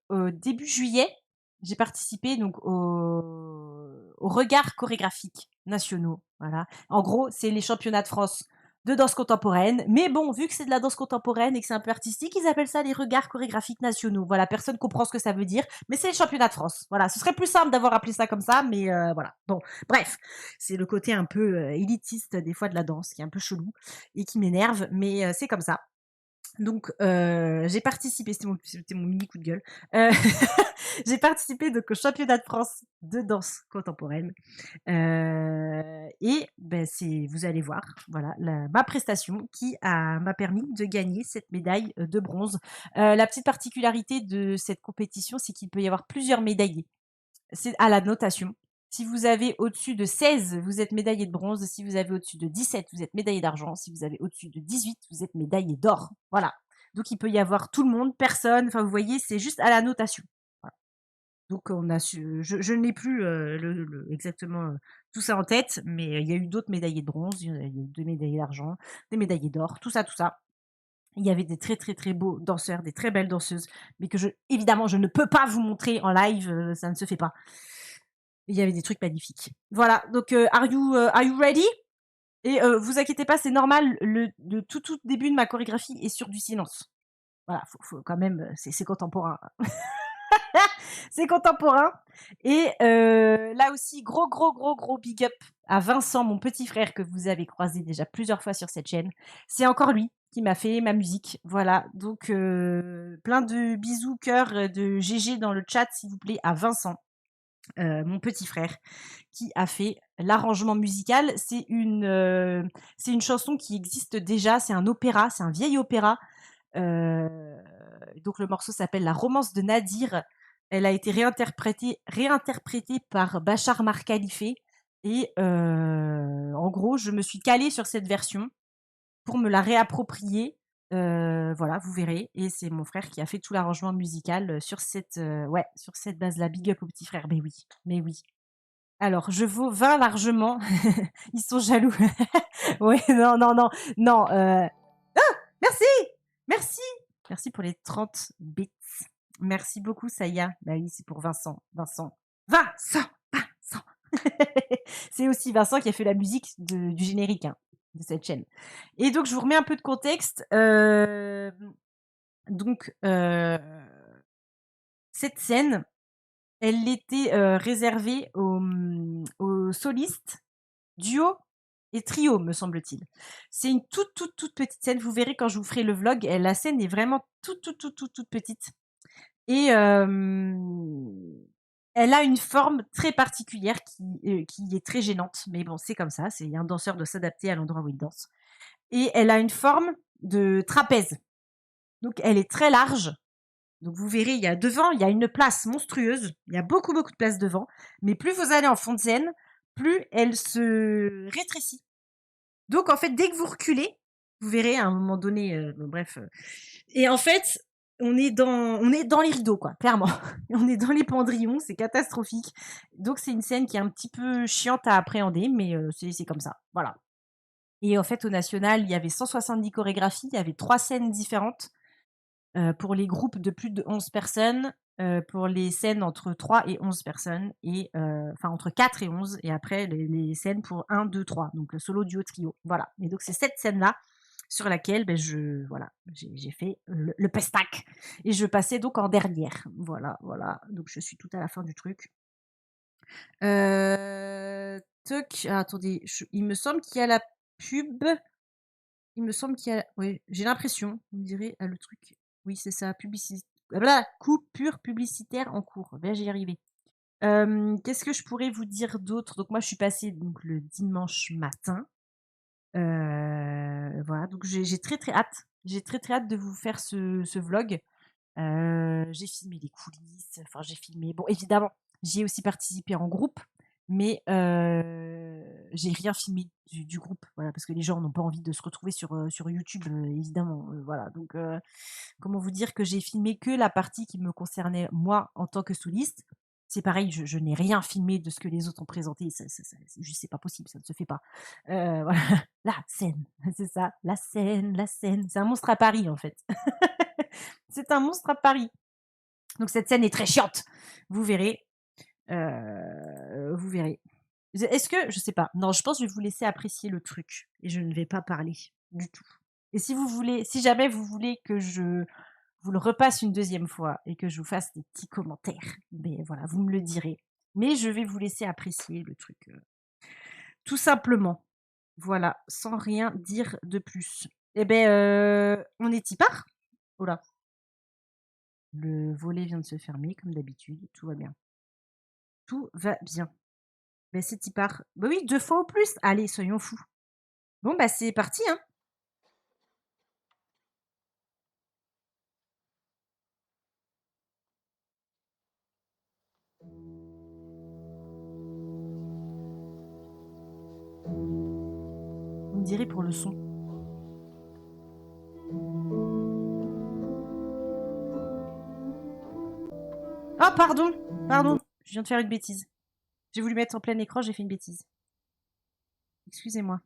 au début juillet, j'ai participé donc aux regards chorégraphiques nationaux, voilà. En gros, c'est les championnats de France de danse contemporaine, mais bon, vu que c'est de la danse contemporaine et que c'est un peu artistique, ils appellent ça les regards chorégraphiques nationaux. Voilà, personne comprend ce que ça veut dire, mais c'est les championnats de France. Voilà, ce serait plus simple d'avoir appelé ça comme ça, mais voilà. Bon, bref, c'est le côté un peu, élitiste des fois de la danse qui est un peu chelou et qui m'énerve, mais c'est comme ça. Donc j'ai participé, c'était mon mini coup de gueule. Heu, j'ai participé donc au championnat de France de danse contemporaine, et beh, c'est vous allez voir, voilà, ma prestation m'a permis de gagner cette médaille, de bronze. La petite particularité de cette compétition, c'est qu'il peut y avoir plusieurs médaillés. C'est à la notation. Si vous avez au-dessus de 16, vous êtes médaillé de bronze. Si vous avez au-dessus de 17, vous êtes médaillé d'argent. Si vous avez au-dessus de 18, vous êtes médaillé d'or. Voilà. Donc il peut y avoir tout le monde, personne, enfin vous voyez, c'est juste à la notation. Voilà. Donc on a su je n'ai plus, le exactement, tout ça en tête, mais il y a eu d'autres médaillés de bronze, il y a eu 2 médaillés d'argent, des médaillés d'or, tout ça, tout ça. Il y avait des très, très, très beaux danseurs, des très belles danseuses, mais que évidemment, je ne peux pas vous montrer en live, ça ne se fait pas. Il y avait des trucs magnifiques. Voilà, donc are you ready? Et vous inquiétez pas, c'est normal, le tout début de ma chorégraphie est sur du silence. Voilà, faut quand même, c'est contemporain. C'est contemporain et là aussi, gros, gros, gros, gros big up à Vincent, mon petit frère que vous avez croisé déjà plusieurs fois sur cette chaîne. C'est encore lui qui m'a fait ma musique. Voilà, donc plein de bisous, cœurs, de GG dans le chat, s'il vous plaît, à Vincent, mon petit frère, qui a fait l'arrangement musical. C'est une chanson qui existe déjà, c'est un opéra, c'est un vieil opéra. Donc le morceau s'appelle La romance de Nadir. Elle a été réinterprétée par Bachar Mar Khalife et en gros, je me suis calée sur cette version pour me la réapproprier. Voilà, vous verrez et c'est mon frère qui a fait tout l'arrangement musical, sur cette base-là. Big up au petit frère, mais oui, mais oui. Alors, je vaux 20 largement. Ils sont jaloux. Ouais, non, non, non, non, merci! Merci! Merci pour les 30 bits. Merci beaucoup, Saya. Bah oui, c'est pour Vincent. Vincent! Vincent! C'est aussi Vincent qui a fait la musique du générique, hein, de cette chaîne. Et donc, je vous remets un peu de contexte. Donc, cette scène, elle était réservée aux solistes, duo et trio, me semble-t-il. C'est une toute, toute, toute petite scène. Vous verrez quand je vous ferai le vlog, la scène est vraiment toute, toute, toute, toute, toute petite. Et elle a une forme très particulière qui est très gênante. Mais bon, c'est comme ça. Un danseur doit s'adapter à l'endroit où il danse. Et elle a une forme de trapèze. Donc, elle est très large. Donc, vous verrez, il y a devant, il y a une place monstrueuse. Il y a beaucoup, beaucoup de place devant. Mais plus vous allez en fond de scène, plus elle se rétrécit. Donc en fait, dès que vous reculez, vous verrez à un moment donné, bon bref, et en fait, on est dans les rideaux quoi, clairement. On est dans les pendrillons, c'est catastrophique. Donc c'est une scène qui est un petit peu chiante à appréhender, mais c'est comme ça, voilà. Et en fait, au national, il y avait 170 chorégraphies, il y avait 3 scènes différentes, pour les groupes de plus de 11 personnes, pour les scènes entre 3 et 11 personnes et enfin entre 4 et 11 et après les scènes pour 1, 2, 3 donc le solo, duo, trio, voilà et donc c'est cette scène-là sur laquelle, beh, j'ai fait le pestac et je passais donc en dernière. Voilà, voilà, donc je suis tout à la fin du truc. Toc, ah attendez, il me semble qu'il y a la pub. Il me semble qu'il y a oui, j'ai l'impression, vous me direz, le truc oui, c'est ça, coupure publicitaire en cours. Là, j'y arrivais. Qu'est-ce que je pourrais vous dire d'autre? Donc moi, je suis passée donc le dimanche matin. Voilà, donc j'ai très, très hâte. J'ai très, très hâte de vous faire ce vlog. J'ai filmé les coulisses, enfin j'ai filmé bon évidemment, j'y ai aussi participé en groupe, mais j'ai rien filmé du groupe, voilà, parce que les gens n'ont pas envie de se retrouver sur YouTube, évidemment, voilà donc comment vous dire que j'ai filmé que la partie qui me concernait moi en tant que soliste. C'est pareil, je n'ai rien filmé de ce que les autres ont présenté, ça c'est juste c'est pas possible, ça ne se fait pas. Voilà, la scène, c'est ça, la scène, c'est un monstre à Paris en fait. C'est un monstre à Paris. Donc cette scène est très chiante. Vous verrez. Vous verrez. Est-ce que je sais pas. Non, je pense que je vais vous laisser apprécier le truc et je ne vais pas parler du tout. Et si jamais vous voulez que je vous le repasse une deuxième fois et que je vous fasse des petits commentaires, mais voilà, vous me le direz. Mais je vais vous laisser apprécier le truc, tout simplement. Voilà, sans rien dire de plus. Eh ben, on est y part? Oh là, le volet vient de se fermer comme d'habitude, tout va bien. Tout va bien. Ben c'est y part. Bah oui, 2 fois au plus. Allez, soyons fous. Bon, bah, c'est parti, hein. On dirait pour le son. Oh pardon, pardon, je viens de faire une bêtise. J'ai voulu mettre en plein écran, j'ai fait une bêtise. Excusez-moi.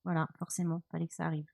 Voilà, forcément, fallait que ça arrive.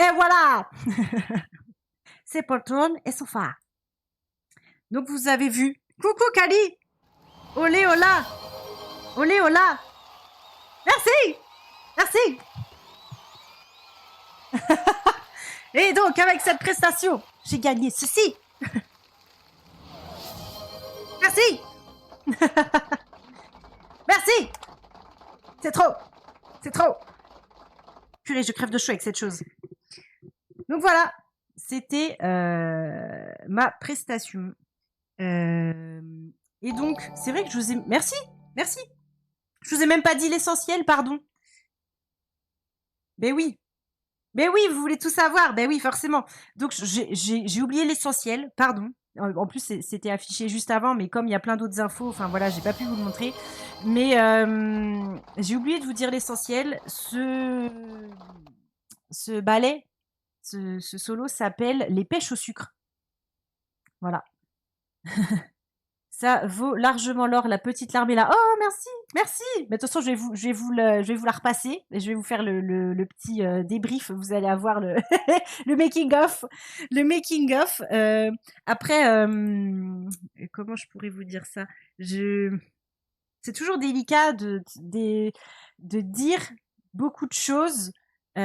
Et voilà. C'est poltron et sofa. Donc vous avez vu. Coucou Kali. Olé hola. Olé hola. Merci. Merci. Et donc avec cette prestation, j'ai gagné ceci. Merci. Merci. C'est trop. C'est trop. Purée, je crève de chaud avec cette chose. Donc voilà, c'était ma prestation. Et donc, c'est vrai que je vous ai... Merci, merci. Je vous ai même pas dit l'essentiel, pardon. Ben oui. Ben oui, vous voulez tout savoir. Ben oui, forcément. Donc, j'ai oublié l'essentiel, pardon. En plus, c'était affiché juste avant, mais comme il y a plein d'autres infos, enfin voilà, j'ai pas pu vous le montrer. Mais j'ai oublié de vous dire l'essentiel. Ce ballet, ce solo s'appelle Les pêches au sucre. Voilà. Ça vaut largement l'or, la petite larme est là. Oh, merci, merci. Mais de toute façon, je vais vous la repasser et je vais vous faire le petit débrief. Vous allez avoir le, le making of. Le making of. Après, comment je pourrais vous dire ça? C'est toujours délicat de dire beaucoup de choses. Des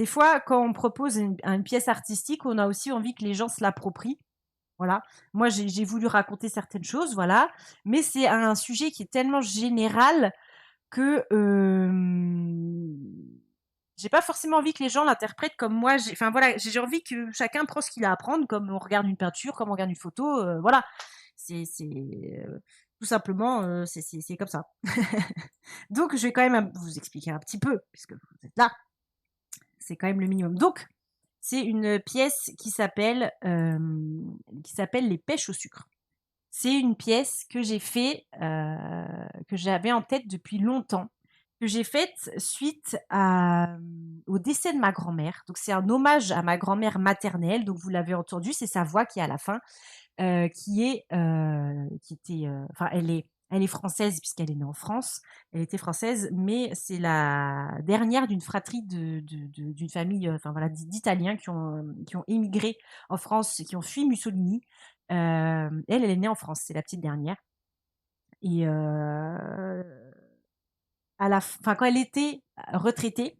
fois, quand on propose une pièce artistique, on a aussi envie que les gens se l'approprient. Voilà. Moi, j'ai voulu raconter certaines choses, voilà. Mais c'est un sujet qui est tellement général que j'ai pas forcément envie que les gens l'interprètent comme moi. Enfin voilà, j'ai envie que chacun prend ce qu'il a à apprendre, comme on regarde une peinture, comme on regarde une photo, voilà. C'est tout simplement, c'est comme ça. Donc, je vais quand même vous expliquer un petit peu, puisque vous êtes là. C'est quand même le minimum. Donc, c'est une pièce qui s'appelle Les pêches au sucre. C'est une pièce que j'ai fait, que j'avais en tête depuis longtemps, que j'ai faite suite au décès de ma grand-mère. Donc c'est un hommage à ma grand-mère maternelle. Donc vous l'avez entendu, c'est sa voix qui est à la fin, enfin elle est française puisqu'elle est née en France. Elle était française, mais c'est la dernière d'une fratrie d'une famille, enfin voilà, d'Italiens qui ont émigré en France, qui ont fui Mussolini. Elle est née en France, c'est la petite dernière. Et quand elle était retraitée,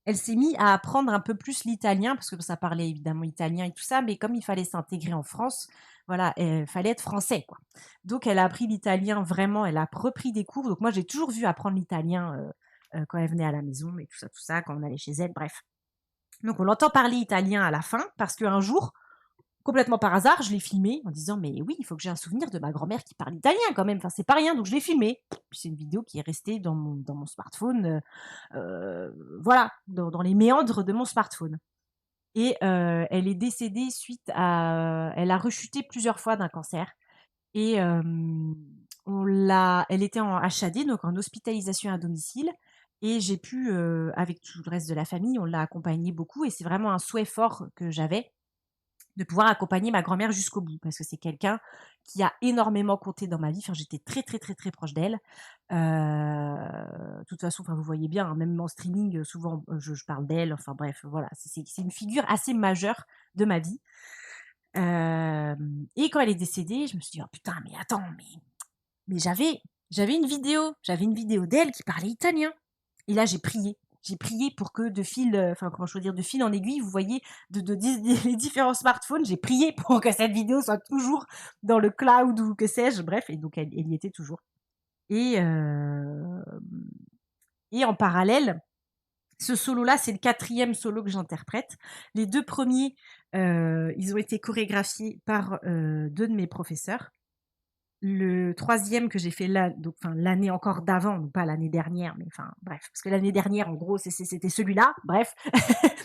elle s'est mise à apprendre un peu plus l'italien, parce que ça parlait évidemment italien et tout ça, mais comme il fallait s'intégrer en France, voilà, il fallait être français, quoi. Donc elle a appris l'italien vraiment, elle a repris des cours. Donc moi, j'ai toujours vu apprendre l'italien quand elle venait à la maison et tout ça, quand on allait chez elle, bref. Donc on l'entend parler italien à la fin, parce qu'un jour, complètement par hasard, je l'ai filmé en disant mais oui, il faut que j'ai un souvenir de ma grand-mère qui parle italien quand même. Enfin, c'est pas rien, donc je l'ai filmé. Puis c'est une vidéo qui est restée dans mon smartphone, voilà, dans les méandres de mon smartphone. Et elle est décédée elle a rechuté plusieurs fois d'un cancer. Et elle était en HAD, donc en hospitalisation à domicile. Et j'ai pu, avec tout le reste de la famille, on l'a accompagnée beaucoup. Et c'est vraiment un souhait fort que j'avais de pouvoir accompagner ma grand-mère jusqu'au bout, parce que c'est quelqu'un qui a énormément compté dans ma vie. Enfin, j'étais très très très très proche d'elle. De toute façon, enfin, vous voyez bien, hein, même en streaming, souvent je parle d'elle. Enfin bref, voilà, c'est une figure assez majeure de ma vie. Et quand elle est décédée, je me suis dit oh putain, mais attends, mais j'avais une vidéo d'elle qui parlait italien. Et là, j'ai prié. J'ai prié pour que comment je veux dire, de fil en aiguille, vous voyez, les différents smartphones, j'ai prié pour que cette vidéo soit toujours dans le cloud ou que sais-je, bref, et donc elle y était toujours. Et en parallèle, ce solo-là, c'est le 4e solo que j'interprète. Les 2 premiers, ils ont été chorégraphiés par 2 de mes professeurs. Le 3e que j'ai fait là, donc l'année encore d'avant, pas l'année dernière, mais enfin bref, parce que l'année dernière, en gros, c'était celui-là, bref,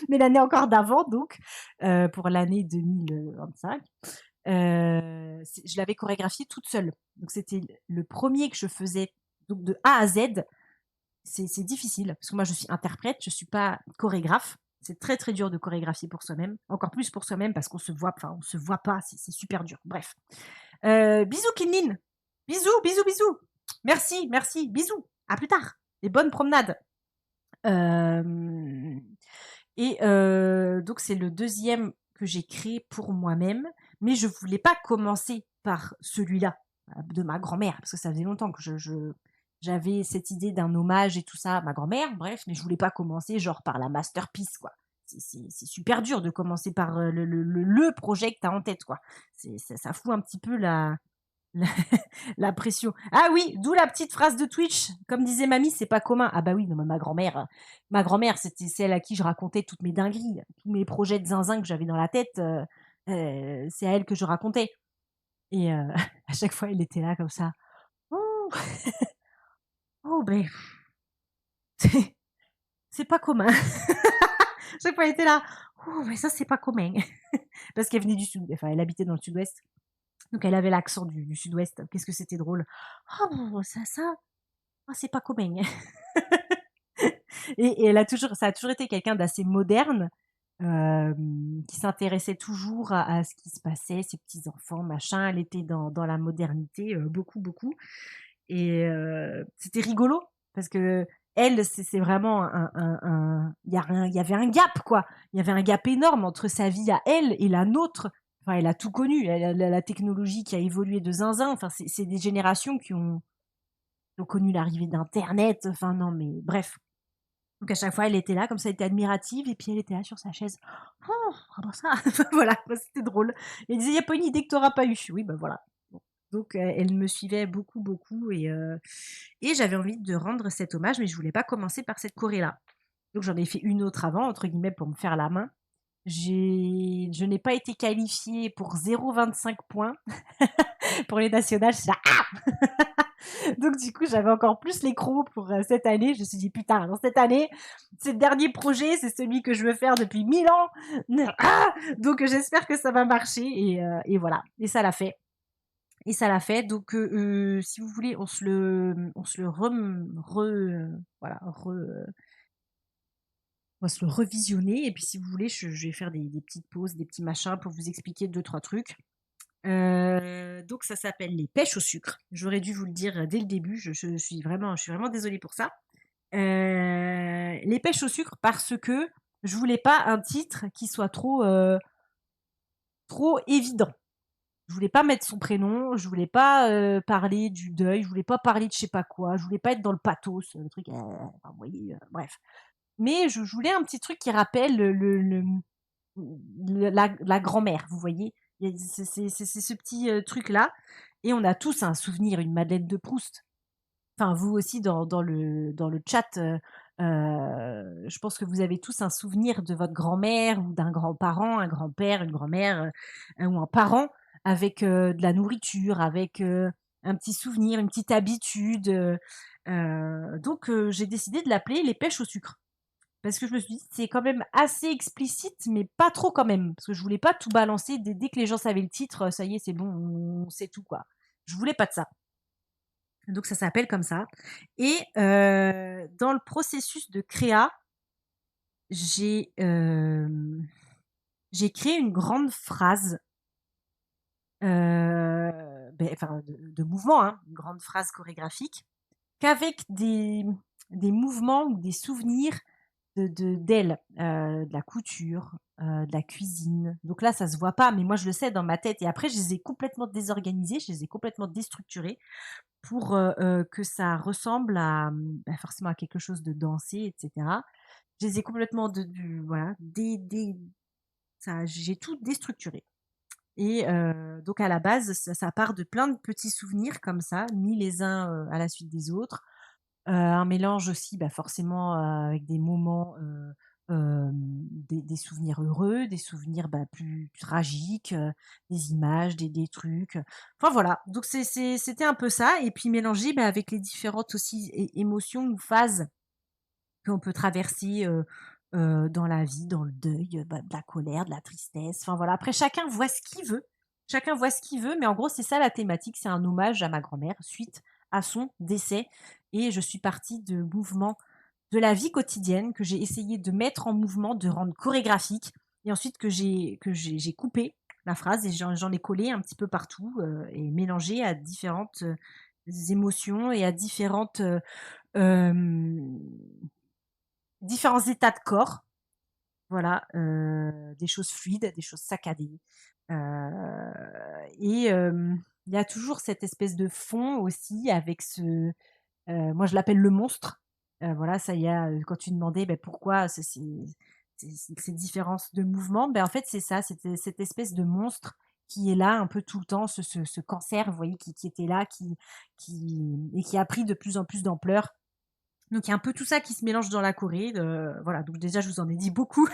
mais l'année encore d'avant, donc pour l'année 2025, je l'avais chorégraphié toute seule. Donc c'était le premier que je faisais, donc de A à Z. C'est difficile parce que moi je suis interprète, je suis pas chorégraphe. C'est très très dur de chorégraphier pour soi-même, encore plus pour soi-même parce qu'on se voit pas, c'est super dur. Bref. Bisous Kinlin. Bisous, bisous, bisous. Merci, merci, bisous. À plus tard. Et bonne promenade. Hem et donc c'est le deuxième que j'ai créé pour moi-même, mais je voulais pas commencer par celui-là, de ma grand-mère, parce que ça faisait longtemps que j'avais cette idée d'un hommage et tout ça à ma grand-mère, bref, mais je voulais pas commencer genre par la masterpiece, quoi. C'est super dur de commencer par, le projet que tu as en tête, quoi. Ça fout un petit peu la la pression. Ah oui, d'où la petite phrase de Twitch. Comme disait mamie, c'est pas commun. Ah bah oui, non, mais ma grand-mère, c'était celle à qui je racontais toutes mes dingueries, tous mes projets de zinzin que j'avais dans la tête, c'est à elle que je racontais. Et à chaque fois, elle était là comme ça. Oh, oh ben, c'est c'est pas commun. Chaque fois, elle était là. Oh, mais ça, c'est pas commun. Parce qu'elle venait du sud, enfin, elle habitait dans le sud-ouest. Donc, elle avait l'accent du sud-ouest. Qu'est-ce que c'était drôle. Oh, bon, ça, ah, c'est pas commun. Et ça a toujours été quelqu'un d'assez moderne, qui s'intéressait toujours à ce qui se passait, ses petits enfants, machin. Elle était dans la modernité, beaucoup, beaucoup. Et c'était rigolo parce qu'elle, c'est vraiment il y avait un gap, quoi. Il y avait un gap énorme entre sa vie à elle et la nôtre. Enfin, elle a tout connu. Elle a la technologie qui a évolué de zinzin. Enfin, c'est des générations qui ont connu l'arrivée d'internet. Enfin non, mais bref. Donc à chaque fois, elle était là, comme ça, elle était admirative, et puis elle était là sur sa chaise. Oh, comment ça? Voilà, bah, c'était drôle. Elle disait, il n'y a pas une idée que tu n'auras pas eue. Oui, ben voilà. Bon. Donc elle me suivait beaucoup, beaucoup, et j'avais envie de rendre cet hommage, mais je voulais pas commencer par cette choré-là. Donc j'en ai fait une autre avant, entre guillemets, pour me faire la main. Je n'ai pas été qualifiée pour 0,25 points pour les nationales. Donc du coup, j'avais encore plus les crocs pour cette année. Je me suis dit, putain, alors cette année, c'est le dernier projet, c'est celui que je veux faire depuis 1000 ans. Ah, donc j'espère que ça va marcher. Et voilà. Et ça l'a fait. Et ça l'a fait. Donc si vous voulez, on se le voilà, on va se le revisionner. Et puis si vous voulez, je vais faire des petites pauses, des petits machins pour vous expliquer deux, trois trucs. Donc ça s'appelle les pêches au sucre. J'aurais dû vous le dire dès le début, je suis vraiment désolée pour ça. Les pêches au sucre parce que je voulais pas un titre qui soit trop évident. Je voulais pas mettre son prénom, je voulais pas, parler du deuil, je voulais pas parler de je sais pas quoi, je voulais pas être dans le pathos, le truc, enfin vous voyez, bref. Mais je voulais un petit truc qui rappelle la grand-mère, vous voyez? Il y a c'est ce petit, truc-là, et on a tous un souvenir, une Madeleine de Proust. Enfin, vous aussi dans le chat, je pense que vous avez tous un souvenir de votre grand-mère ou d'un grand-parent, un grand-père, une grand-mère, ou un parent avec, de la nourriture, avec, un petit souvenir, une petite habitude, donc j'ai décidé de l'appeler les pêches au sucre. Parce que je me suis dit: «C'est quand même assez explicite, mais pas trop quand même». Parce que je voulais pas tout balancer dès que les gens savaient le titre, ça y est, c'est bon, on sait tout, quoi. Je voulais pas de ça. Donc ça s'appelle comme ça, et dans le processus de créa, j'ai, j'ai créé une grande phrase, enfin de mouvement, hein, une grande phrase chorégraphique qu'avec des mouvements ou des souvenirs d'elle, de la couture, de la cuisine. Donc là, ça se voit pas, mais moi je le sais dans ma tête, et après je les ai complètement désorganisés, je les ai complètement déstructurés pour, que ça ressemble à, forcément à quelque chose de dansé et cetera. Je les ai complètement voilà, ça j'ai tout déstructuré, et donc à la base, ça part de plein de petits souvenirs comme ça, mis les uns, à la suite des autres. Un mélange aussi, forcément, avec des moments, des souvenirs heureux, des souvenirs, plus tragiques, des images, des trucs, enfin voilà. Donc c'était un peu ça, et puis mélangé, avec les différentes aussi émotions ou phases qu'on peut traverser, dans la vie, dans le deuil, de la colère, de la tristesse, enfin voilà. Après chacun voit ce qu'il veut, mais en gros c'est ça la thématique, c'est un hommage à ma grand-mère suite à son décès, et je suis partie de mouvements de la vie quotidienne que j'ai essayé de mettre en mouvement, de rendre chorégraphique, et ensuite que j'ai coupé la phrase, et j'en ai collé un petit peu partout, et mélangé à différentes, émotions et à différentes, hem différents états de corps, voilà, des choses fluides, des choses saccadées, heu et il y a toujours cette espèce de fond aussi avec moi je l'appelle le monstre. Voilà, ça y a, quand tu demandais, pourquoi ces différences de mouvement, en fait, c'est ça, c'était cette espèce de monstre qui est là un peu tout le temps, ce cancer, vous voyez, qui était là, qui a pris de plus en plus d'ampleur. Donc il y a un peu tout ça qui se mélange dans la Corée, voilà, donc déjà je vous en ai dit beaucoup.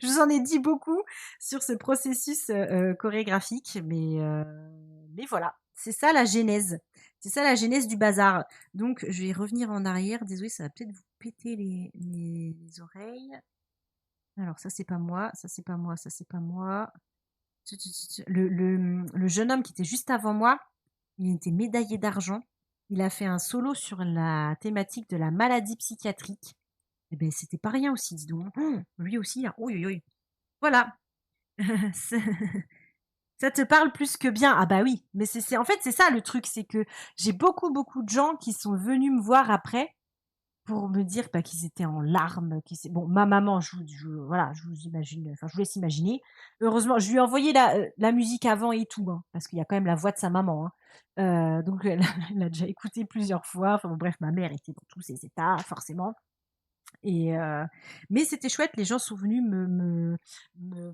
Je vous en ai dit beaucoup sur ce processus, chorégraphique, mais voilà, c'est ça la genèse. C'est ça la genèse du bazar. Donc je vais revenir en arrière. Désolée, ça va peut-être vous péter les oreilles. Alors ça c'est pas moi, ça c'est pas moi, ça c'est pas moi. Le jeune homme qui était juste avant moi, il était médaillé d'argent. Il a fait un solo sur la thématique de la maladie psychiatrique. Et ben c'était pas rien aussi, dis donc. Lui aussi, hein. Oui, oui, oui. Voilà. C'est- Ça te parle plus que bien. Ah bah oui, mais en fait c'est ça le truc, c'est que j'ai beaucoup beaucoup de gens qui sont venus me voir après pour me dire, qu'ils étaient en larmes, bon, ma maman, voilà, je vous imagine, enfin je vous laisse imaginer. Heureusement, je lui ai envoyé la musique avant et tout, hein, parce qu'il y a quand même la voix de sa maman, hein. Donc elle a déjà écouté plusieurs fois. Enfin bon, bref, ma mère était dans tous ses états forcément. Et mais c'était chouette, les gens sont venus me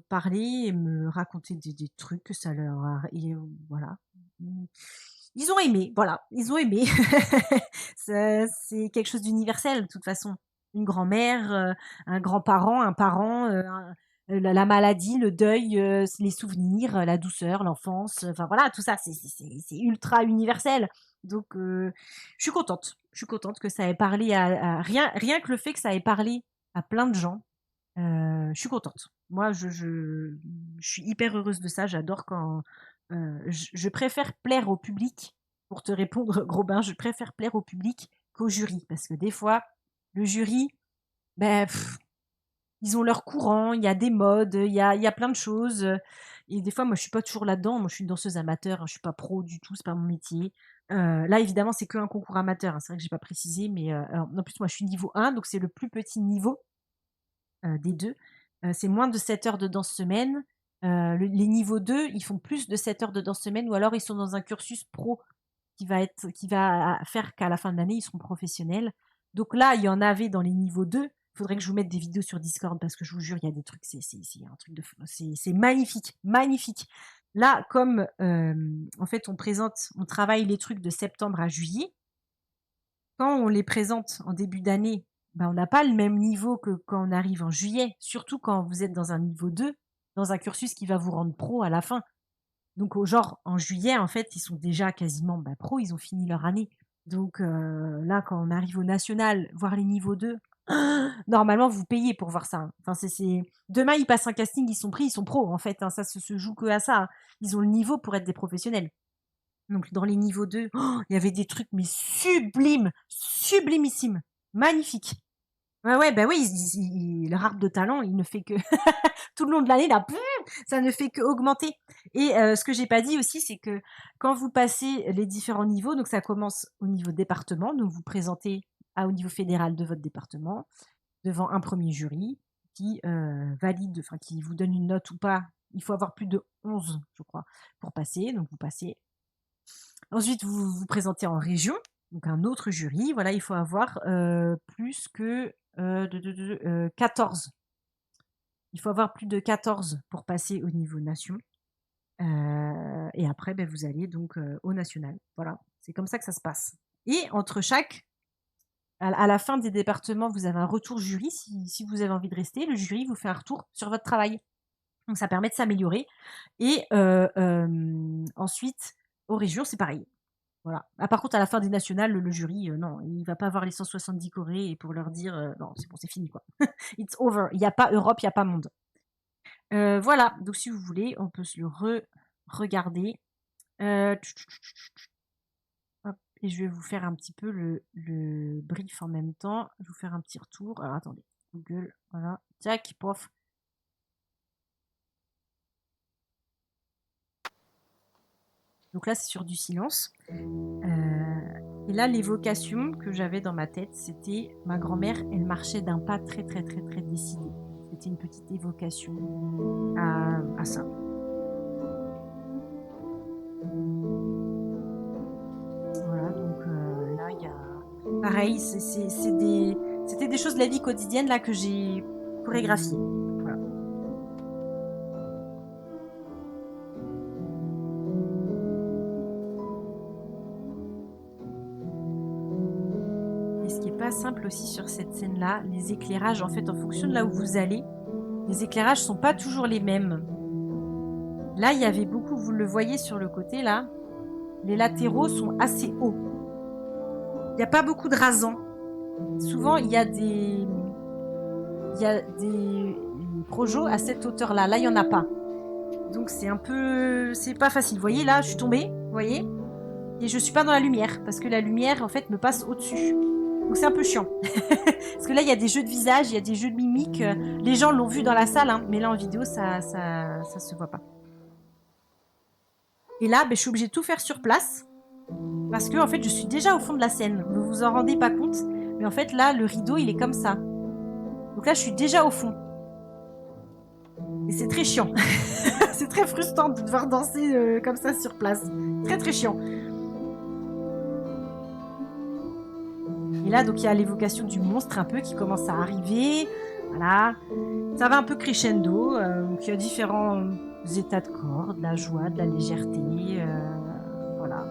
parler et me raconter des trucs que ça leur a et voilà. Mmh. Ils ont aimé, voilà, ils ont aimé. C'est quelque chose d'universel de toute façon. Une grand-mère, un grand-parent, un parent, la maladie, le deuil, les souvenirs, la douceur, l'enfance, enfin voilà, tout ça, c'est ultra universel. Donc je suis contente. Je suis contente que ça ait parlé à rien que le fait que ça ait parlé à plein de gens, je suis contente. Moi, je suis hyper heureuse de ça. J'adore quand, je préfère plaire au public, pour te répondre, gros bain, je préfère plaire au public qu'au jury. Parce que des fois, le jury, ben, ils ont leur courant, il y a des modes, il y a plein de choses, et des fois, moi, je suis pas toujours là-dedans. Moi, je suis une danseuse amateur, hein, je suis pas pro du tout, c'est pas mon métier. Là, évidemment, c'est qu'un concours amateur, hein, c'est vrai que j'ai pas précisé, mais alors, en plus, moi, je suis niveau 1, donc c'est le plus petit niveau, des 2. C'est moins de 7 heures de danse semaine. Les niveaux 2, ils font plus de 7 heures de danse semaine, ou alors ils sont dans un cursus pro qui va faire qu'à la fin de l'année, ils seront professionnels. Donc là, il y en avait dans les niveaux 2. Il faudrait que je vous mette des vidéos sur Discord parce que je vous jure, il y a des trucs, c'est un truc de fou. C'est magnifique, magnifique. Là, comme en fait, on travaille les trucs de septembre à juillet. Quand on les présente en début d'année, on n'a pas le même niveau que quand on arrive en juillet, surtout quand vous êtes dans un niveau 2, dans un cursus qui va vous rendre pro à la fin. Donc, au genre, en juillet, en fait, ils sont déjà quasiment pro, ils ont fini leur année. Donc là, quand on arrive au national, voir les niveaux 2, normalement, vous payez pour voir ça, hein. Enfin, demain, ils passent un casting, ils sont pris, ils sont pros, en fait, hein. Ça se joue que à ça, hein. Ils ont le niveau pour être des professionnels. Donc dans les niveaux 2, il y avait des trucs mais sublimes, sublimissimes, magnifiques. Ouais, ouais, bah oui, leur arbre de talent, il ne fait que tout le long de l'année là, ça ne fait qu'augmenter. Et ce que j'ai pas dit aussi, c'est que quand vous passez les différents niveaux, donc ça commence au niveau département, donc vous présentez au niveau fédéral de votre département, devant un premier jury qui valide, enfin qui vous donne une note ou pas. Il faut avoir plus de 11, je crois, pour passer. Donc vous passez. Ensuite, vous vous présentez en région, donc un autre jury. Voilà, il faut avoir plus que 14. Il faut avoir plus de 14 pour passer au niveau nation. Et après, vous allez donc au national. Voilà, c'est comme ça que ça se passe. Et entre chaque, à la fin des départements, vous avez un retour jury. Si vous avez envie de rester, le jury vous fait un retour sur votre travail. Donc ça permet de s'améliorer. Et ensuite, aux régions, c'est pareil. Voilà. Ah, par contre, à la fin des nationales, le jury, non, il va pas voir les 170 Corées et pour leur dire non, c'est bon, c'est fini quoi. It's over. Il n'y a pas Europe, il n'y a pas monde. Voilà. Donc, si vous voulez, on peut se le regarder. Hop, et je vais vous faire un petit peu le brief en même temps. Je vais vous faire un petit retour. Alors, attendez. Google, voilà. Tac, pof. Donc là, c'est sur du silence. Et là, l'évocation que j'avais dans ma tête, c'était ma grand-mère, elle marchait d'un pas très, très, très, très décidé. C'était une petite évocation à ça. Voilà, donc là, il y a... Pareil, c'était des choses de la vie quotidienne là que j'ai chorégraphiées. Voilà. Et ce qui est pas simple aussi sur cette scène-là, les éclairages, en fait, en fonction de là où vous allez, les éclairages sont pas toujours les mêmes. Là, il y avait beaucoup, vous le voyez sur le côté là, les latéraux sont assez hauts. Il n'y a pas beaucoup de rasants. Souvent, il y a des projos à cette hauteur-là. Là, il n'y en a pas. Donc, c'est un peu... C'est pas facile. Vous voyez, là, je suis tombée. Vous voyez? Et je suis pas dans la lumière. Parce que la lumière, en fait, me passe au-dessus. Donc, c'est un peu chiant. Parce que là, il y a des jeux de visage, il y a des jeux de mimique. Les gens l'ont vu dans la salle, hein, mais là, en vidéo, ça se voit pas. Et là, je suis obligée de tout faire sur place. Parce que, en fait, je suis déjà au fond de la scène. Vous vous en rendez pas compte. Mais en fait, là, le rideau, il est comme ça. Donc là, je suis déjà au fond. Et c'est très chiant. C'est très frustrant de devoir danser comme ça sur place. Très, très chiant. Et là, donc, il y a l'évocation du monstre un peu qui commence à arriver. Voilà. Ça va un peu crescendo. Donc, il y a différents états de corps, de la joie, de la légèreté. Voilà.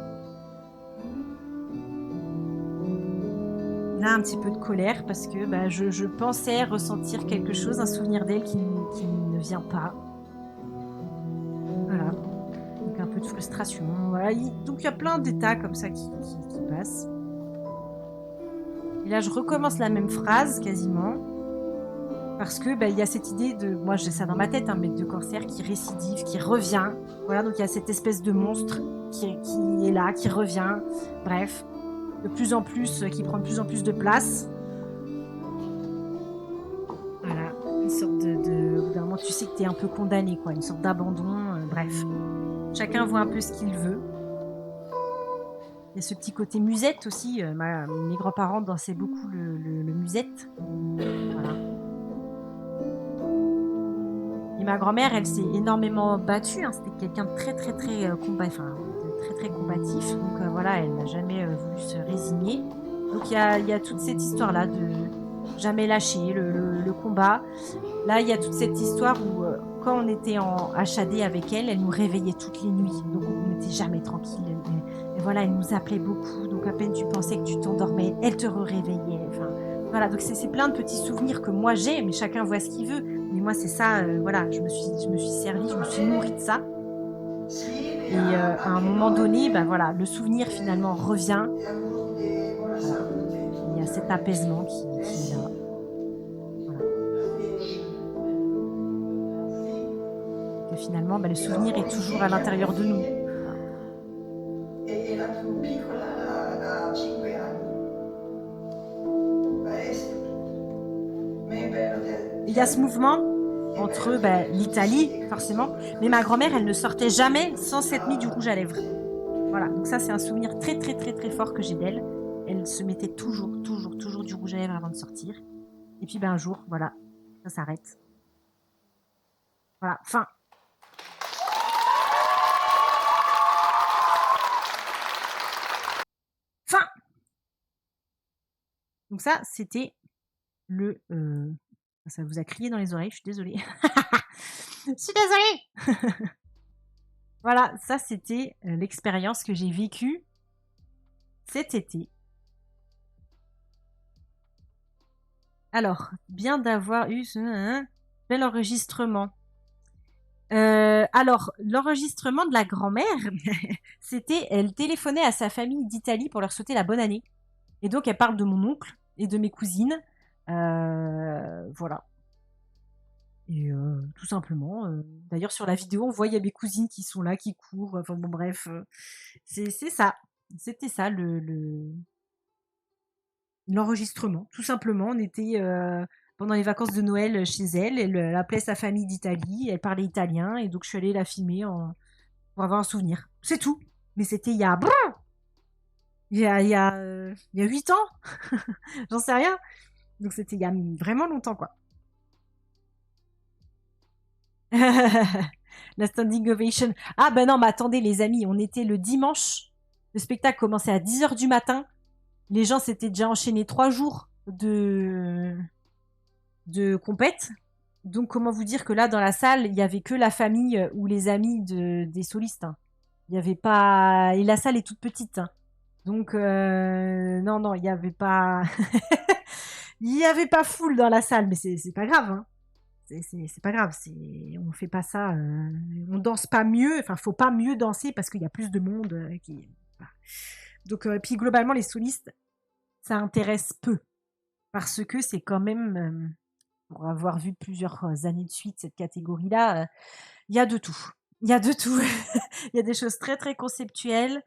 Là, un petit peu de colère parce que je pensais ressentir quelque chose, un souvenir d'elle qui ne vient pas. Voilà. Donc un peu de frustration. Voilà. Donc il y a plein d'états comme ça qui passent. Et là, je recommence la même phrase quasiment. Parce que il y a cette idée de... Moi, j'ai ça dans ma tête, mais de cancer qui récidive, qui revient. Voilà, donc il y a cette espèce de monstre qui est là, qui revient. Bref. De plus en plus, qui prend de plus en plus de place. Voilà, une sorte de... Au bout d'un moment, tu sais que tu es un peu condamné, quoi, une sorte d'abandon, bref. Chacun voit un peu ce qu'il veut. Il y a ce petit côté musette aussi. Mes grands-parents dansaient beaucoup le musette. Voilà. Et ma grand-mère, elle s'est énormément battue. Hein. C'était quelqu'un de très, très, très combatif. Très très combatif, donc voilà, elle n'a jamais voulu se résigner. Donc il y a toute cette histoire-là de jamais lâcher le combat. Là, il y a toute cette histoire où quand on était en HAD avec elle, elle nous réveillait toutes les nuits, donc on n'était jamais tranquille. Et voilà, elle nous appelait beaucoup, donc à peine tu pensais que tu t'endormais, elle te réveillait. Enfin, voilà, donc c'est plein de petits souvenirs que moi j'ai, mais chacun voit ce qu'il veut. Mais moi, c'est ça, voilà, je me suis servie, je me suis nourrie de ça. Et à un moment donné, voilà, le souvenir finalement revient. Voilà. Il y a cet apaisement qui est là. Voilà. Que finalement, le souvenir est toujours à l'intérieur de nous. Il y a ce mouvement entre l'Italie, forcément, mais ma grand-mère, elle ne sortait jamais sans s'être mis du rouge à lèvres. Voilà, donc ça, c'est un souvenir très, très, très, très fort que j'ai d'elle. Elle se mettait toujours, toujours, toujours du rouge à lèvres avant de sortir. Et puis, un jour, voilà, ça s'arrête. Voilà, fin. Fin. Donc ça, c'était le... Ça vous a crié dans les oreilles, je suis désolée. Je suis désolée. Voilà, ça c'était l'expérience que j'ai vécue cet été. Alors, bien d'avoir eu ce bel enregistrement. Alors, l'enregistrement de la grand-mère, c'était, elle téléphonait à sa famille d'Italie pour leur souhaiter la bonne année. Et donc, elle parle de mon oncle et de mes cousines. Voilà. Et tout simplement. D'ailleurs, sur la vidéo, on voit il y a mes cousines qui sont là, qui courent. Enfin bon, bref, c'est ça. C'était ça l'enregistrement. Tout simplement, on était pendant les vacances de Noël chez elle. Elle appelait sa famille d'Italie. Elle parlait italien et donc je suis allée la filmer pour avoir un souvenir. C'est tout. Mais c'était il y a il y a 8 ans, j'en sais rien. Donc c'était il y a vraiment longtemps, quoi. La standing ovation. Ah ben non, mais attendez les amis, on était le dimanche. Le spectacle commençait à 10 h du matin. Les gens s'étaient déjà enchaînés 3 jours de compète. Donc comment vous dire que là dans la salle, il y avait que la famille ou les amis des solistes, hein. Il y avait pas et la salle est toute petite, hein. Donc non non, il y avait pas il y avait pas foule dans la salle, mais c'est pas grave, hein. C'est pas grave, on fait pas ça, on danse pas mieux, enfin faut pas mieux danser parce qu'il y a plus de monde qui. Voilà. Donc puis globalement les solistes, ça intéresse peu parce que c'est quand même pour avoir vu plusieurs années de suite cette catégorie-là, il y a de tout. Il y a de tout. Il y a des choses très très conceptuelles.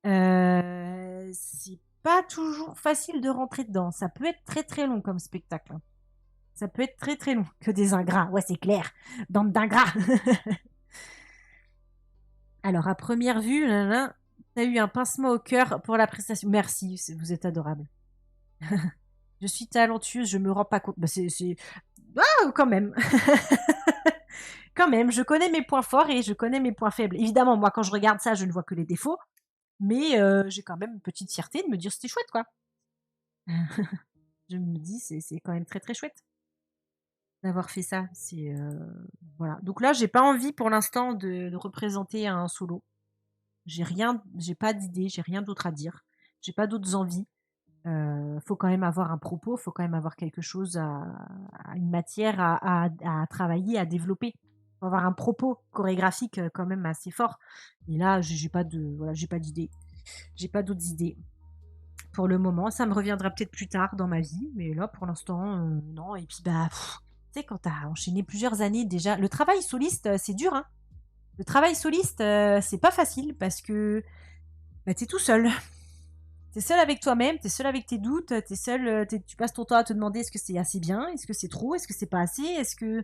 C'est pas toujours facile de rentrer dedans. Ça peut être très très long comme spectacle, hein. Ça peut être très très long. Que des ingrats, ouais c'est clair. Bande d'ingrats. Alors à première vue, t'as eu un pincement au cœur pour la prestation. Merci, vous êtes adorable. Je suis talentueuse, je me rends pas compte. Bah, Ah, quand même. Quand même, je connais mes points forts et je connais mes points faibles. Évidemment, moi, quand je regarde ça, je ne vois que les défauts, mais j'ai quand même une petite fierté de me dire c'était chouette, quoi. Je me dis c'est quand même très très chouette d'avoir fait ça. Voilà. Donc là, j'ai pas envie pour l'instant de représenter un solo. J'ai pas d'idée, j'ai rien d'autre à dire. J'ai pas d'autres envies. Faut quand même avoir un propos, faut quand même avoir quelque chose une matière à travailler, à développer. Faut avoir un propos chorégraphique quand même assez fort. Et là, j'ai pas voilà, j'ai pas d'idée. J'ai pas d'autres idées. Pour le moment, ça me reviendra peut-être plus tard dans ma vie, mais là, pour l'instant, non. Et puis, bah, tu sais, quand t'as enchaîné plusieurs années déjà, le travail soliste, c'est dur, hein. Le travail soliste, c'est pas facile parce que bah, t'es tout seul. T'es seul avec toi-même, t'es seul avec tes doutes, t'es seul, tu passes ton temps à te demander est-ce que c'est assez bien, est-ce que c'est trop, est-ce que c'est pas assez, est-ce que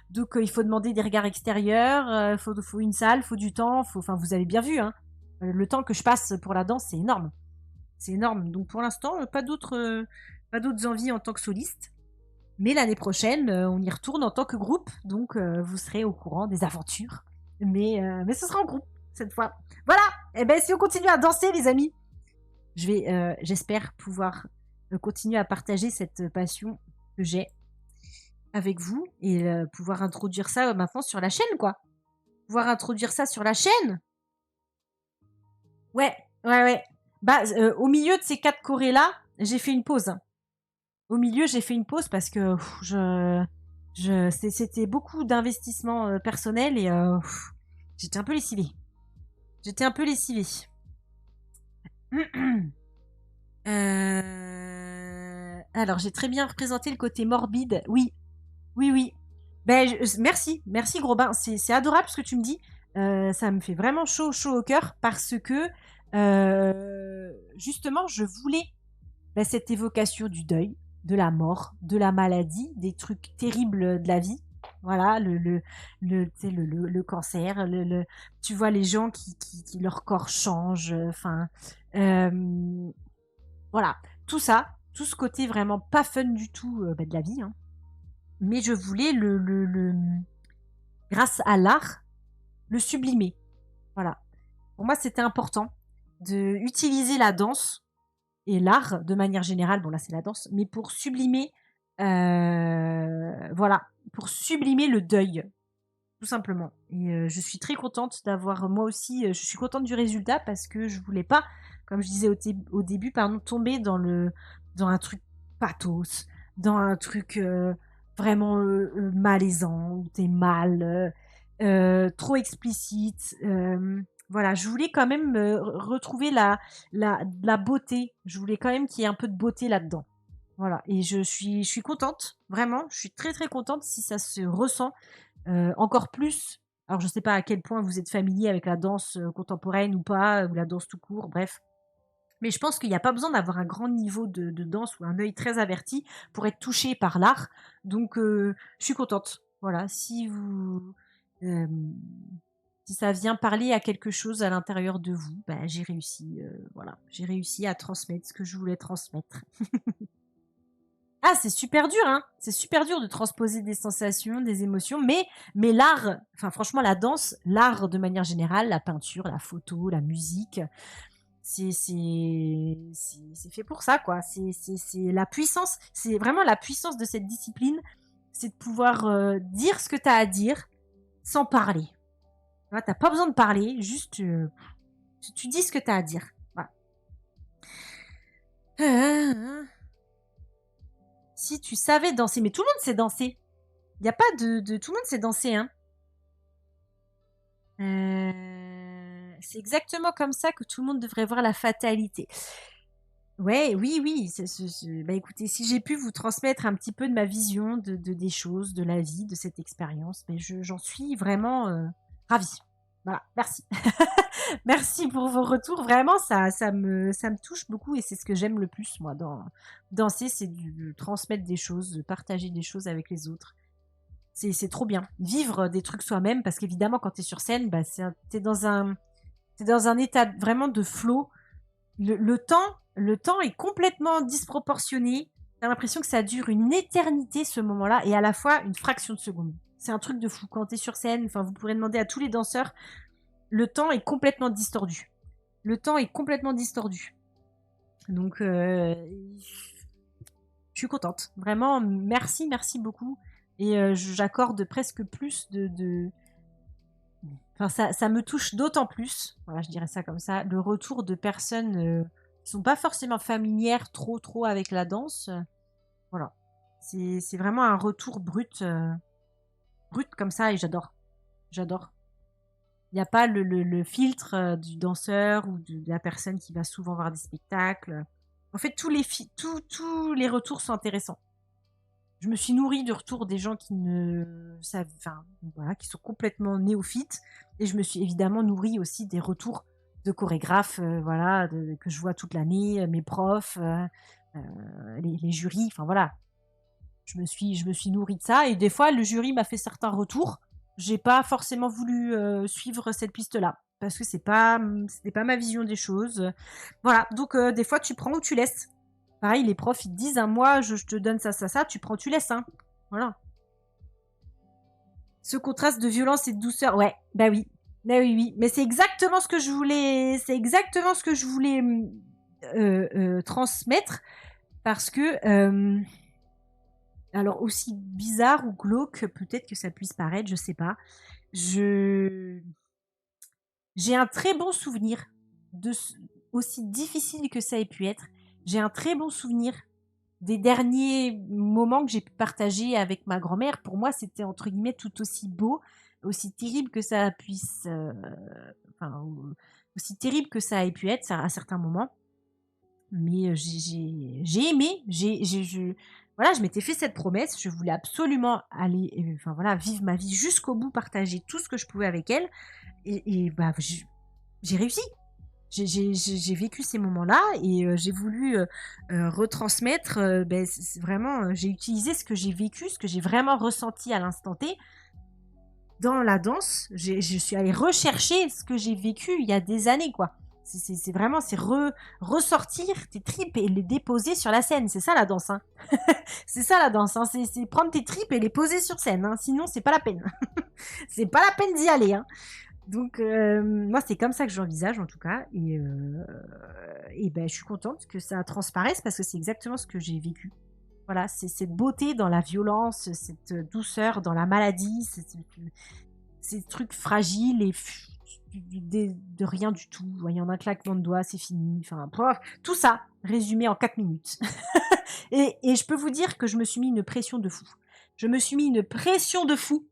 donc il faut demander des regards extérieurs, faut une salle, faut du temps, enfin vous avez bien vu, hein, le temps que je passe pour la danse, c'est énorme. Donc pour l'instant, pas d'autres envies en tant que soliste, mais l'année prochaine, on y retourne en tant que groupe, donc vous serez au courant des aventures, mais ce sera en groupe cette fois. Voilà. Et ben si on continue à danser, les amis. J'espère pouvoir continuer à partager cette passion que j'ai avec vous et pouvoir introduire ça maintenant sur la chaîne, quoi. Pouvoir introduire ça sur la chaîne. Ouais, ouais, ouais. Bah, au milieu de ces 4 chorés-là, j'ai fait une pause. Au milieu, j'ai fait une pause parce que c'était beaucoup d'investissement personnel et j'étais un peu lessivée. J'étais un peu lessivée. Alors, j'ai très bien représenté le côté morbide. Oui, oui, oui. Ben, merci gros bain. C'est adorable ce que tu me dis. Ça me fait vraiment chaud, chaud au cœur parce que justement, je voulais cette évocation du deuil, de la mort, de la maladie, des trucs terribles de la vie. Voilà, tu sais, le cancer, tu vois les gens qui leur corps change. Enfin, voilà, tout ça, tout ce côté vraiment pas fun du tout de la vie, hein. Mais je voulais grâce à l'art, le sublimer. Voilà. Pour moi, c'était important de utiliser la danse et l'art de manière générale. Bon, là, c'est la danse, mais pour sublimer, voilà, pour sublimer le deuil, tout simplement. Et je suis très contente d'avoir, moi aussi, je suis contente du résultat parce que je voulais pas, comme je disais au début, pardon, tomber dans un truc pathos, dans un truc vraiment malaisant, où t'es mal, trop explicite. Voilà, je voulais quand même retrouver la beauté. Je voulais quand même qu'il y ait un peu de beauté là-dedans. Voilà, et je suis contente, vraiment, je suis très très contente si ça se ressent encore plus. Alors je sais pas à quel point vous êtes familier avec la danse contemporaine ou pas, ou la danse tout court, bref. Mais je pense qu'il n'y a pas besoin d'avoir un grand niveau de danse ou un œil très averti pour être touché par l'art. Donc je suis contente. Voilà, si vous Si ça vient parler à quelque chose à l'intérieur de vous, bah, j'ai réussi, voilà, j'ai réussi à transmettre ce que je voulais transmettre. Ah, c'est super dur, hein! C'est super dur de transposer des sensations, des émotions, mais l'art, enfin franchement la danse, l'art de manière générale, la peinture, la photo, la musique, c'est fait pour ça, quoi. C'est la puissance, c'est vraiment la puissance de cette discipline, c'est de pouvoir, dire ce que tu as à dire sans parler. Tu vois? Tu pas besoin de parler, juste, tu dis ce que tu as à dire. Voilà. Si tu savais danser, mais tout le monde sait danser. Il y a pas de tout le monde sait danser, hein. C'est exactement comme ça que tout le monde devrait voir la fatalité. Ouais, oui, oui, bah, écoutez, si j'ai pu vous transmettre un petit peu de ma vision des choses, de la vie, de cette expérience, mais j'en suis vraiment, ravie. Voilà, merci. Merci pour vos retours. Vraiment, ça me touche beaucoup et c'est ce que j'aime le plus, moi, dans danser, c'est de transmettre des choses, de partager des choses avec les autres. C'est trop bien. Vivre des trucs soi-même, parce qu'évidemment, quand tu es sur scène, bah, t'es dans un état vraiment de flow. Le temps est complètement disproportionné. Tu as l'impression que ça dure une éternité, ce moment-là, et à la fois une fraction de seconde. C'est un truc de fou. Quand tu es sur scène, enfin, vous pourrez demander à tous les danseurs, le temps est complètement distordu. Le temps est complètement distordu. Donc, je suis contente. Vraiment, merci, merci beaucoup. Et j'accorde presque plus enfin, ça me touche d'autant plus, voilà, je dirais ça comme ça, le retour de personnes qui sont pas forcément familières trop avec la danse. Voilà. C'est vraiment un retour brut, brut comme ça et j'adore. J'adore. Il n'y a pas le filtre du danseur ou de la personne qui va souvent voir des spectacles. En fait, tous les retours sont intéressants. Je me suis nourrie de retours des gens qui ne savent, enfin, voilà, qui sont complètement néophytes. Et je me suis évidemment nourrie aussi des retours de chorégraphes, voilà, que je vois toute l'année, mes profs, les jurys, enfin voilà. Je me suis nourrie de ça. Et des fois, le jury m'a fait certains retours. J'ai pas forcément voulu suivre cette piste-là. Parce que c'était pas ma vision des choses. Voilà, donc des fois, tu prends ou tu laisses. Pareil, les profs, ils te disent, hein, moi, je te donne ça, tu prends, tu laisses, hein. Voilà. Ce contraste de violence et de douceur, ouais, bah oui. Bah oui, oui. Mais c'est exactement ce que je voulais transmettre. Parce que, alors aussi bizarre ou glauque, peut-être que ça puisse paraître, je sais pas. Je J'ai un très bon souvenir de aussi difficile que ça ait pu être, j'ai un très bon souvenir des derniers moments que j'ai pu partager avec ma grand-mère. Pour moi, c'était entre guillemets «tout aussi beau», aussi terrible que ça puisse, enfin, aussi terrible que ça ait pu être ça à certains moments. Mais, j'ai aimé, voilà, je m'étais fait cette promesse, je voulais absolument aller, enfin voilà, vivre ma vie jusqu'au bout, partager tout ce que je pouvais avec elle et bah, j'ai réussi. J'ai vécu ces moments-là et j'ai voulu, retransmettre, beh, c'est vraiment, j'ai utilisé ce que j'ai vécu, ce que j'ai vraiment ressenti à l'instant T dans la danse. Je suis allée rechercher ce que j'ai vécu il y a des années, quoi. C'est vraiment ressortir tes tripes et les déposer sur la scène. C'est ça la danse, hein. C'est ça la danse, hein. C'est prendre tes tripes et les poser sur scène, hein. Sinon, c'est pas la peine. C'est pas la peine d'y aller, hein. Donc, moi, c'est comme ça que j'envisage en tout cas. Et ben, je suis contente que ça transparaisse parce que c'est exactement ce que j'ai vécu. Voilà, c'est cette beauté dans la violence, cette douceur dans la maladie, ces trucs fragiles et de rien du tout. Il y en a un claquement de doigts, c'est fini. Enfin, bref, tout ça résumé en 4 minutes. Et je peux vous dire que je me suis mis une pression de fou. Je me suis mis une pression de fou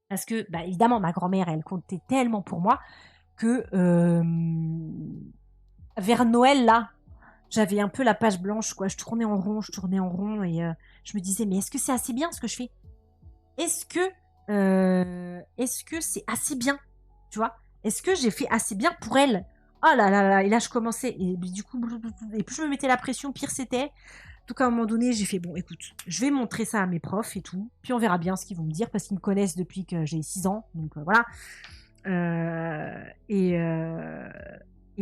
parce que, bah, évidemment, ma grand-mère, elle comptait tellement pour moi que vers Noël, là, j'avais un peu la page blanche, quoi. Je tournais en rond et je me disais, mais est-ce que c'est assez bien ce que je fais? Est-ce que c'est assez bien? Tu vois? Est-ce que j'ai fait assez bien pour elle? Oh là là là, et là je commençais, et du coup, et plus je me mettais la pression, pire c'était. Donc à un moment donné, j'ai fait, bon, écoute, je vais montrer ça à mes profs et tout, puis on verra bien ce qu'ils vont me dire, parce qu'ils me connaissent depuis que j'ai 6 ans, donc voilà. Et,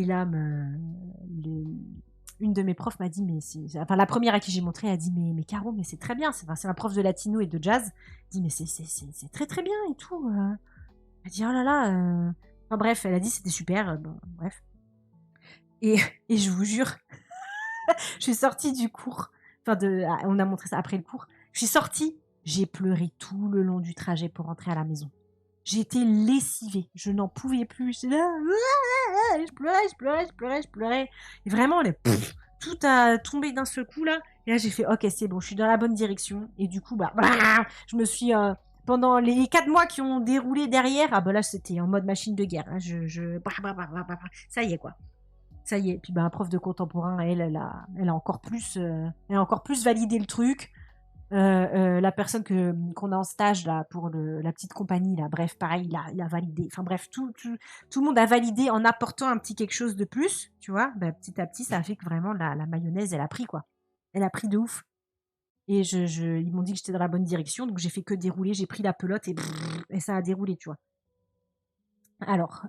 là, une de mes profs m'a dit, mais enfin la première à qui j'ai montré a dit, mais Caro, mais c'est très bien, c'est ma prof de latino et de jazz, elle dit, mais c'est très très bien et tout. Elle dit, oh là là, enfin bref, elle a dit c'était super, bon, bref. Et, et je vous jure, je suis sortie du cours, enfin on a montré ça après le cours, je suis sortie, j'ai pleuré tout le long du trajet pour rentrer à la maison. J'ai été lessivée, je n'en pouvais plus, j'étais là, je pleurais. Et vraiment, tout a tombé d'un seul coup là. Et là, j'ai fait, ok, c'est bon, je suis dans la bonne direction. Et du coup, je me suis, pendant les 4 mois qui ont déroulé derrière, ah bah là, c'était en mode machine de guerre. Là, ça y est quoi. Ça y est. Puis un prof de contemporain, elle a encore plus, validé le truc. La personne qu'on a en stage là pour la petite compagnie là, bref, pareil, il a validé. Enfin bref, tout le monde a validé en apportant un petit quelque chose de plus, tu vois. Petit à petit, ça a fait que vraiment la mayonnaise, elle a pris quoi. Elle a pris de ouf. Et ils m'ont dit que j'étais dans la bonne direction, donc j'ai fait que dérouler, j'ai pris la pelote et ça a déroulé, tu vois. Alors,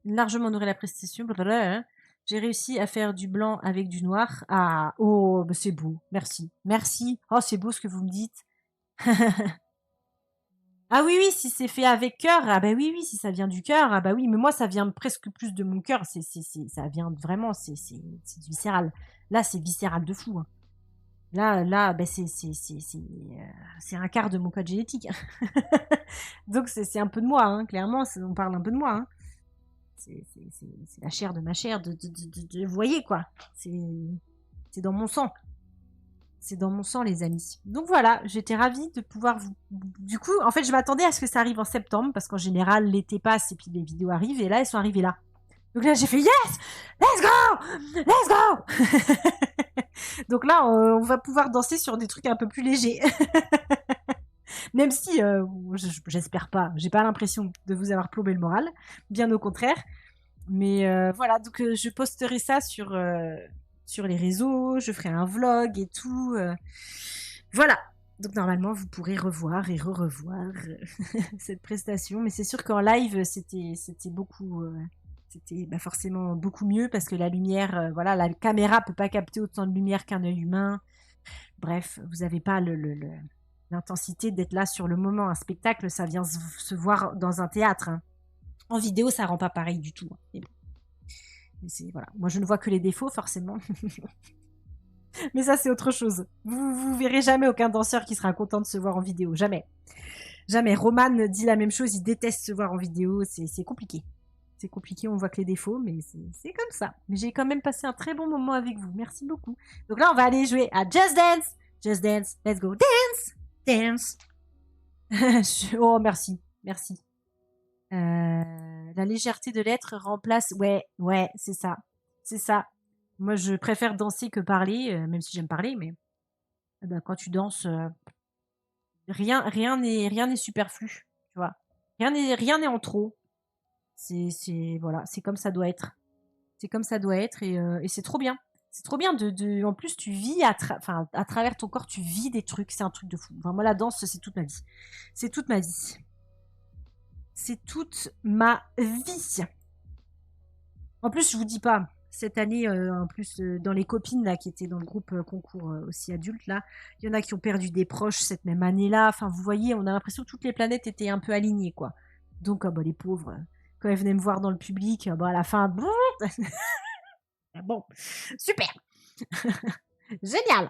largement honoré la prestation, blablabla. J'ai réussi à faire du blanc avec du noir. Ah, oh, bah c'est beau. Merci. Merci. Oh, c'est beau ce que vous me dites. Ah oui, oui, si c'est fait avec cœur, ah bah oui, oui, si ça vient du cœur, ah bah oui, mais moi ça vient presque plus de mon cœur, ça vient vraiment, c'est du viscéral. Là, c'est viscéral de fou, hein. Là, bah c'est un quart de mon code génétique. Donc c'est un peu de moi, hein, clairement, on parle un peu de moi, hein. C'est la chair de ma chair, vous voyez quoi, c'est dans mon sang. C'est dans mon sang, les amis. Donc voilà, j'étais ravie de pouvoir vous... Du coup, en fait, je m'attendais à ce que ça arrive en septembre, parce qu'en général, l'été passe et puis les vidéos arrivent, et là, elles sont arrivées là. Donc là, j'ai fait yes! Let's go! Let's go! Donc là, on va pouvoir danser sur des trucs un peu plus légers. Même si, j'espère pas, j'ai pas l'impression de vous avoir plombé le moral, bien au contraire. Mais voilà, donc je posterai ça sur les réseaux, je ferai un vlog et tout. Voilà. Donc normalement, vous pourrez revoir et re-revoir cette prestation. Mais c'est sûr qu'en live, c'était beaucoup... c'était forcément beaucoup mieux parce que la lumière, voilà, la caméra peut pas capter autant de lumière qu'un œil humain. Bref, vous n'avez pas l'intensité d'être là sur le moment. Un spectacle, ça vient se voir dans un théâtre, hein. En vidéo, ça rend pas pareil du tout, hein. Mais bon. Voilà. Moi, je ne vois que les défauts, forcément. Mais ça, c'est autre chose. Vous verrez jamais aucun danseur qui sera content de se voir en vidéo. Jamais. Jamais. Roman dit la même chose. Il déteste se voir en vidéo. C'est compliqué. C'est compliqué. On voit que les défauts, mais c'est comme ça. Mais j'ai quand même passé un très bon moment avec vous. Merci beaucoup. Donc là, on va aller jouer à Just Dance. Just Dance. Let's go. Dance. Dance. Oh, merci. Merci. La légèreté de l'être remplace... Ouais, c'est ça. C'est ça. Moi, je préfère danser que parler, même si j'aime parler, mais quand tu danses, rien n'est superflu, tu vois. Rien n'est en trop. Voilà, c'est comme ça doit être. C'est comme ça doit être et c'est trop bien. C'est trop bien en plus, tu vis à travers ton corps, tu vis des trucs. C'est un truc de fou. Enfin, moi, la danse, c'est toute ma vie. C'est toute ma vie. C'est toute ma vie. En plus, je vous dis pas, cette année, en plus, dans les copines là, qui étaient dans le groupe concours aussi adulte, là, il y en a qui ont perdu des proches cette même année-là. Enfin, vous voyez, on a l'impression que toutes les planètes étaient un peu alignées, quoi. Donc, les pauvres, quand elles venaient me voir dans le public, à la fin, bon, super, génial.